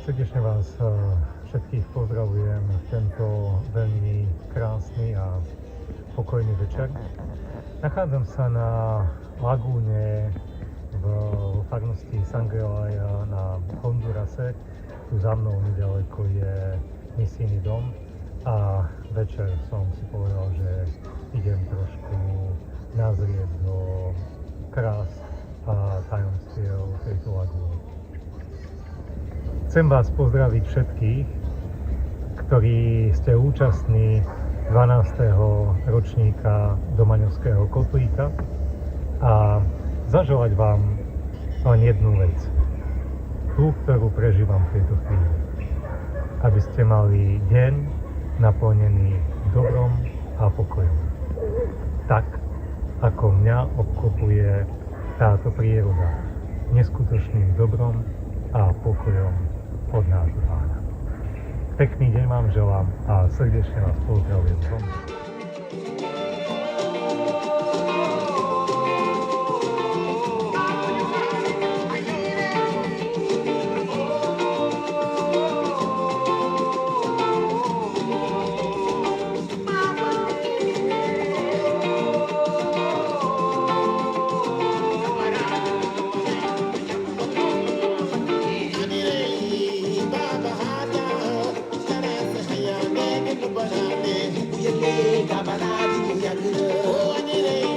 Srdečne vás všetkých pozdravujem v tento veľmi krásny a pokojný večer. Nachádzam sa na lagúne v farnosti Sangrealia na Hondurase. Tu za mnou nedaleko je misijný dom a večer som si povedal, že idem trošku nazrieť do krás a tajomstiev tejto lagúny. Chcem vás pozdraviť všetkých, ktorí ste účastní 12. ročníka Domaňovského kotlíka a zaželať vám len jednu vec, tú, ktorú prežívam v tejto chvíli. Aby ste mali deň naplnený dobrom a pokojom. Tak, ako mňa obklopuje táto príroda neskutočným dobrom a pokojom od nášho Pána. Pekný deň vám želám a srdečne vás pozdravujem z domu. Oh,